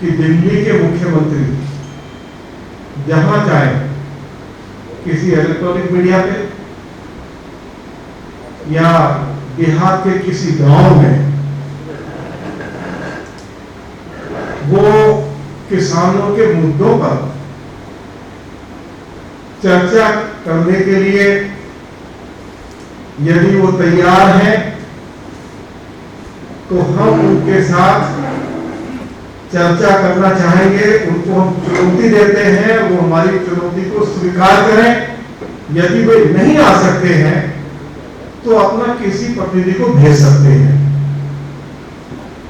कि दिल्ली के मुख्यमंत्री जहां जाए, किसी इलेक्ट्रॉनिक मीडिया पे या बिहार के किसी गांव में, वो किसानों के मुद्दों पर चर्चा करने के लिए यदि वो तैयार हैं तो हम उनके साथ चर्चा करना चाहेंगे। उनको हम चुनौती देते हैं, वो हमारी चुनौती को स्वीकार करें। यदि वे नहीं आ सकते हैं तो अपना किसी प्रतिनिधि को भेज सकते हैं।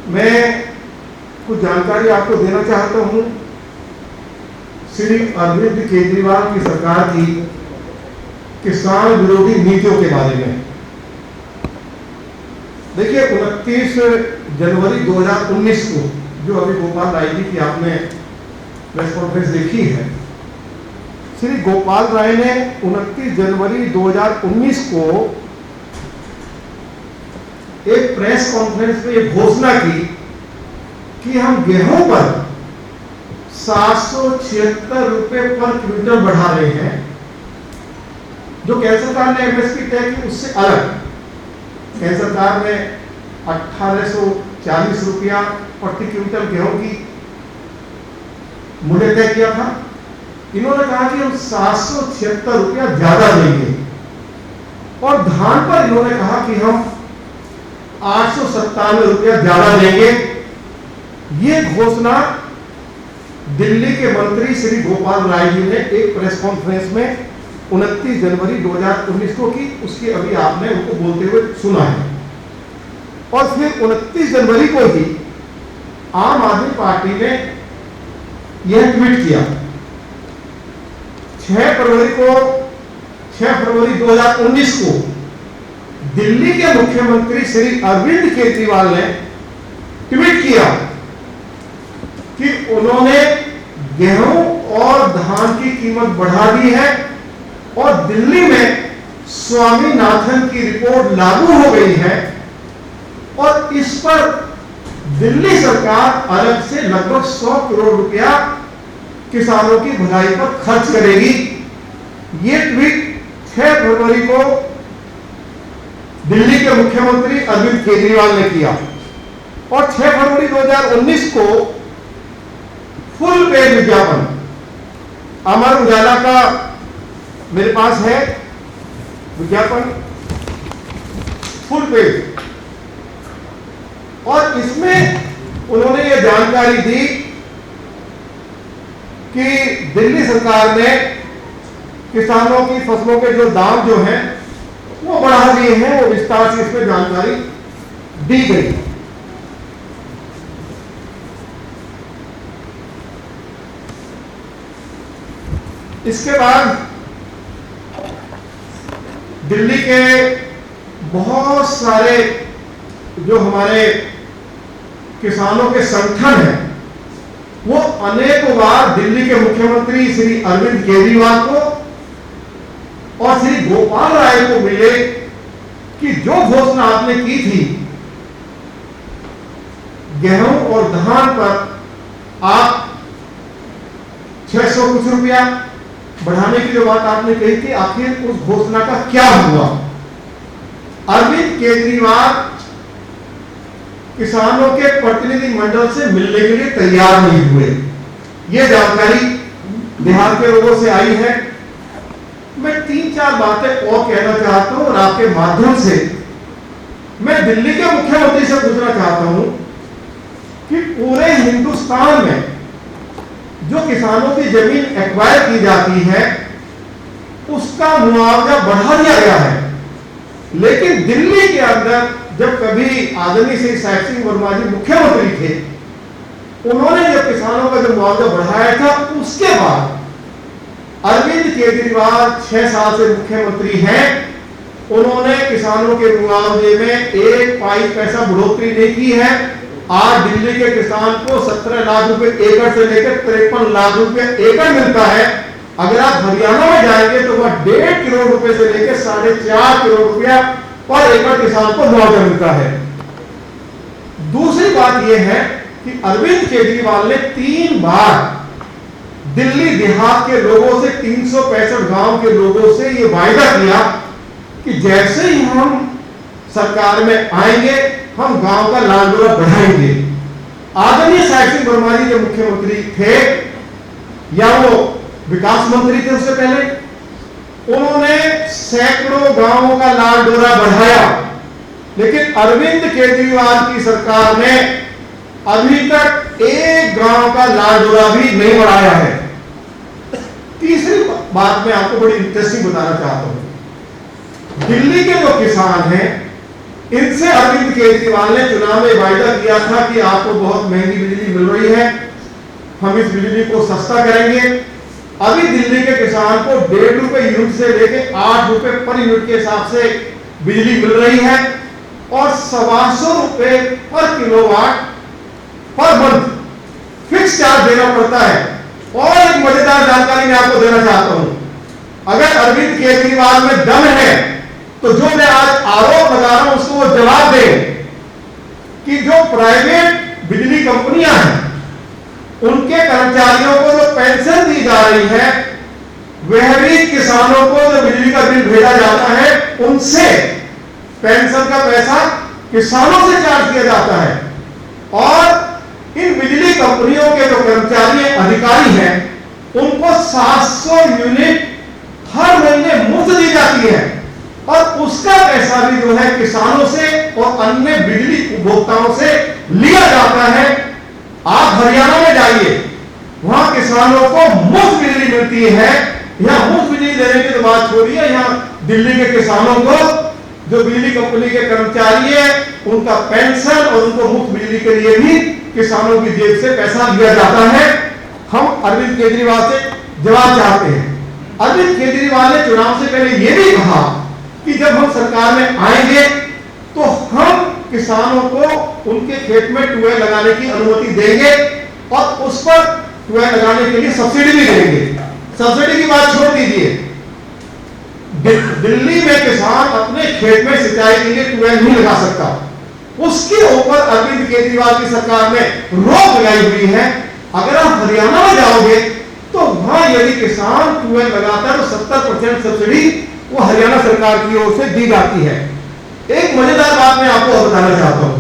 मैं कुछ जानकारी आपको देना चाहता हूं श्री अरविंद केजरीवाल की सरकार की किसान विरोधी नीतियों के बारे में। देखिए, 29 जनवरी 2019 को, जो अभी गोपाल राय जी की आपने प्रेस कॉन्फ्रेंस देखी है, श्री गोपाल राय ने 29 जनवरी 2019 को एक प्रेस कॉन्फ्रेंस में यह घोषणा की कि हम गेहूं पर 776 रुपए पर क्विंटल बढ़ा रहे हैं। जो केंद्र सरकार ने एमएसपी तय की उससे अलग केंद्र सरकार ने 1840 रुपया प्रति क्विंटल गेहूं की मूल्य तय किया था। इन्होंने कहा कि हम 776 रुपया ज्यादा देंगे, और धान पर इन्होंने कहा कि हम 897 रुपया ज्यादा देंगे। ये घोषणा दिल्ली के मंत्री श्री गोपाल राय जी ने एक प्रेस कॉन्फ्रेंस में 29 जनवरी 2019 को की। उसकी अभी आपने उनको बोलते हुए सुना है। और फिर 29 जनवरी को ही आम आदमी पार्टी ने यह ट्वीट किया। 6 फरवरी 2019 को दिल्ली के मुख्यमंत्री श्री अरविंद केजरीवाल ने ट्वीट किया कि उन्होंने गेहूं और धान की कीमत बढ़ा दी है और दिल्ली में स्वामीनाथन की रिपोर्ट लागू हो गई है, और इस पर दिल्ली सरकार अलग से लगभग 100 करोड़ रुपया किसानों की भलाई पर खर्च करेगी। ये ट्वीट 6 फरवरी को दिल्ली के मुख्यमंत्री अरविंद केजरीवाल ने किया। और 6 फरवरी 2019 को फुल पेज विज्ञापन अमर उजाला का मेरे पास है विज्ञापन, फुल पेज, और इसमें उन्होंने ये जानकारी दी कि दिल्ली सरकार ने किसानों की फसलों के जो दाम जो हैं वो बढ़ा दिए हैं। वो विस्तार से इसमें जानकारी दी गई। इसके बाद दिल्ली के बहुत सारे जो हमारे किसानों के संगठन हैं, वो अनेकों बार दिल्ली के मुख्यमंत्री श्री अरविंद केजरीवाल को और श्री गोपाल राय को मिले कि जो घोषणा आपने की थी गेहूं और धान पर आप 600 कुछ रुपया बढ़ाने की जो बात आपने कही थी, आखिर उस घोषणा का क्या हुआ। अरविंद केजरीवाल किसानों के प्रतिनिधि मंडल से मिलने के लिए तैयार नहीं हुए। यह जानकारी बिहार के लोगों से आई है। मैं 3-4 बातें और कहना चाहता हूं और आपके माध्यम से मैं दिल्ली के मुख्यमंत्री से पूछना चाहता हूं कि पूरे हिंदुस्तान में जो किसानों की जमीन एक्वायर की जाती है उसका मुआवजा बढ़ा दिया गया है, लेकिन दिल्ली के अंदर जब कभी आदरणीय श्री साहिब सिंह वर्मा जी मुख्यमंत्री थे, उन्होंने जब किसानों का जो मुआवजा बढ़ाया था, उसके बाद अरविंद केजरीवाल 6 साल से मुख्यमंत्री हैं, उन्होंने किसानों के मुआवजे में 1 पैसा बढ़ोतरी नहीं की है। आज दिल्ली के किसान को 17 लाख रुपए एकड़ से लेकर 53 लाख रुपए एकड़ मिलता है। अगर आप हरियाणा में जाएंगे तो वह 1.5 करोड़ रुपए से लेकर 4.5 करोड़ रुपया पर एकड़ किसान को मुआवजा मिलता है। दूसरी बात यह है कि अरविंद केजरीवाल ने 3 बार दिल्ली देहात के लोगों से, 365 गांव के लोगों से ये वायदा किया कि जैसे ही हम सरकार में आएंगे हम गांव का लाडोरा बढ़ाएंगे। आदरणीय साहिब सिंह वर्मा जी जो मुख्यमंत्री थे या वो विकास मंत्री थे उससे पहले, उन्होंने सैकड़ों गांवों का लाडोरा बढ़ाया, लेकिन अरविंद केजरीवाल की सरकार ने अभी तक एक गांव का लाडोरा भी नहीं बढ़ाया है। तीसरी बात मैं आपको बड़ी इंटरेस्टिंग बताना चाहता हूं। दिल्ली के जो किसान हैं, इनसे अरविंद केजरीवाल ने चुनाव में वायदा किया था कि आपको बहुत महंगी बिजली मिल रही है, हम इस बिजली को सस्ता करेंगे। अभी दिल्ली के किसान को 1.5 रुपए यूनिट से लेकर 8 रुपए पर यूनिट के हिसाब से बिजली मिल रही है और 125 रुपए पर kilowatt per month fix charge देना पड़ता है। और एक मजेदार जानकारी मैं आपको देना चाहता हूं, अगर अरविंद केजरीवाल में दम है तो जो मैं आज आरोप लगा रहा हूं उसको वो जवाब दे कि जो प्राइवेट बिजली कंपनियां हैं उनके कर्मचारियों को जो पेंशन दी जा रही है, वह भी किसानों को जो बिजली का बिल भेजा जाता है उनसे पेंशन का पैसा किसानों से चार्ज किया जाता है। और इन बिजली कंपनियों के जो कर्मचारी अधिकारी हैं उनको 700 यूनिट हर महीने मुफ्त दी जाती है और उसका पैसा भी जो है किसानों से और अन्य बिजली उपभोक्ताओं से लिया जाता है। आप हरियाणा में जाइए, वहां किसानों को मुफ्त बिजली मिलती है। यहां मुफ्त बिजली देने की तो बात छोड़िए, यहां दिल्ली के किसानों को जो बिजली कंपनी के कर्मचारी है उनका पेंशन और उनको मुफ्त बिजली के लिए भी किसानों की जेब से पैसा लिया जाता है। हम अरविंद केजरीवाल से जवाब चाहते हैं। अरविंद केजरीवाल ने चुनाव से पहले यह भी कहा कि जब हम सरकार में आएंगे तो हम किसानों को उनके खेत में ट्यूबवेल लगाने की अनुमति देंगे और उस पर ट्यूबवेल लगाने के लिए सब्सिडी भी देंगे। सब्सिडी की बात छोड़ दीजिए, दिल्ली में किसान अपने खेत में सिंचाई के लिए ट्यूबवेल नहीं लगा सकता, उसके ऊपर अरविंद केजरीवाल की सरकार ने रोक लगाई हुई है। अगर आप हरियाणा में जाओगे तो वहां यदि किसान ट्यूबवेल लगाता है तो 70% सब्सिडी वो हरियाणा सरकार की ओर से दी जाती है। एक मजेदार बात मैं आपको बताना चाहता हूं,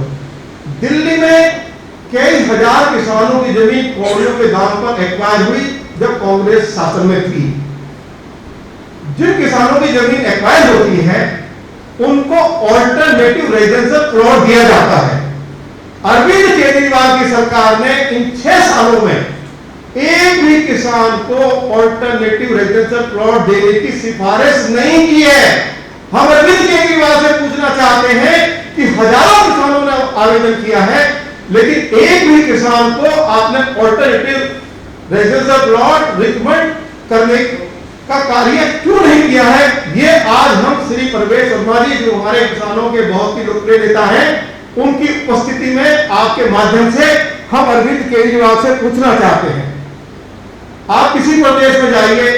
दिल्ली में कई हजार किसानों की जमीन कौड़ियों के दाम पर एक्वायर हुई जब कांग्रेस शासन में थी। जिन किसानों की जमीन एक्वायर होती है उनको ऑल्टरनेटिव रेजिडेंशियल प्लॉट दिया जाता है। अरविंद केजरीवाल की सरकार ने इन 6 सालों में एक भी किसान को ऑल्टरनेटिव रेजिडेंशियल प्लॉट देने की सिफारिश नहीं की है। हम अरविंद केजरीवाल से पूछना चाहते हैं कि हजारों किसानों ने आवेदन किया है, लेकिन एक भी किसान को आपने ऑल्टरनेटिव रेजिडेंशियल प्लॉट रिकमेंड करने का कार्य क्यों नहीं किया है। ये आज हम श्री प्रवेश वर्मा जी जो हमारे किसानों के बहुत ही लोकप्रिय नेता हैं, उनकी उपस्थिति में आपके माध्यम से हम अरविंद केजरीवाल से पूछना चाहते हैं। आप किसी प्रदेश में जाइए,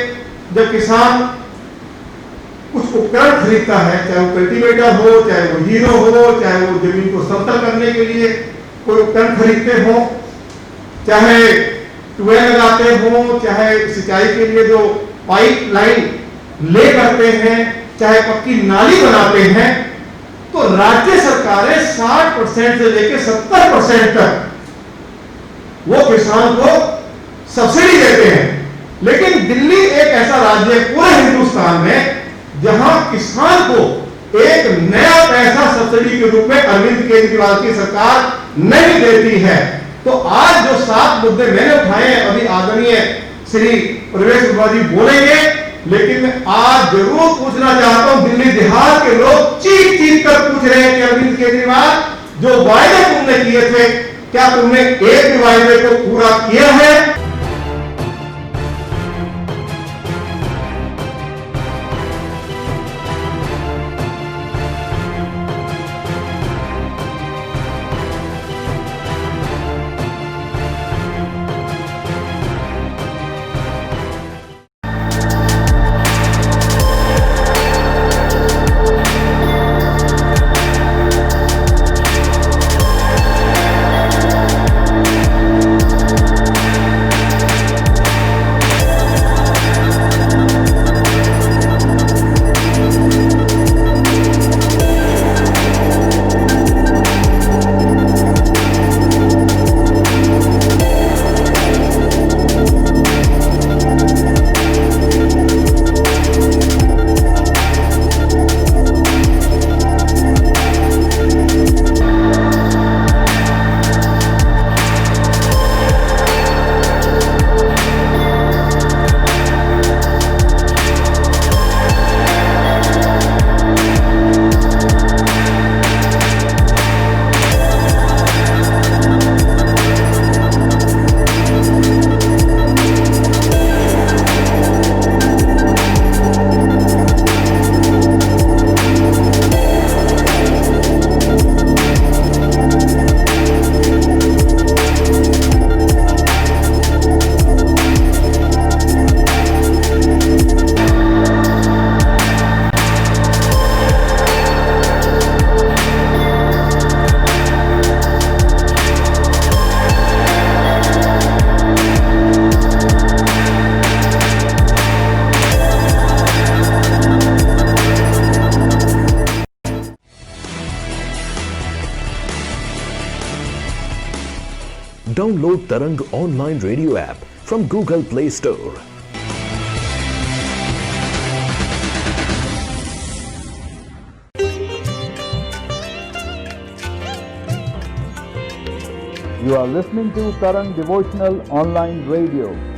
जब किसान कुछ उपकरण खरीदता है, चाहे वो कल्टीवेटर हो, चाहे वो हीरो हो, चाहे वो जमीन को समतल करने के लिए कोई उपकरण खरीदते हो, चाहे ट्यूबवेल लगाते हो, चाहे सिंचाई के लिए जो पाइप लाइन ले करते हैं, चाहे पक्की नाली बनाते हैं, तो राज्य सरकारें 60% से लेकर 70% तक वो किसान को सब्सिडी देते हैं। लेकिन दिल्ली एक ऐसा राज्य है पूरे हिंदुस्तान में जहां किसान को एक नया पैसा सब्सिडी के रूप में अरविंद केजरीवाल की सरकार नहीं देती है। तो आज जो 7 मुद्दे मैंने उठाए हैं, अभी आदरणीय श्री प्रवेश वर्मा जी बोलेंगे, लेकिन मैं आज जरूर पूछना चाहता हूं, दिल्ली देहात के लोग चीख चीख कर पूछ रहे हैं कि अरविंद केजरीवाल जो वायदे तुमने किए थे, क्या तुमने एक भी वायदे को पूरा किया है? Download Tarang online radio app from Google Play Store. You are listening to Tarang Devotional Online Radio.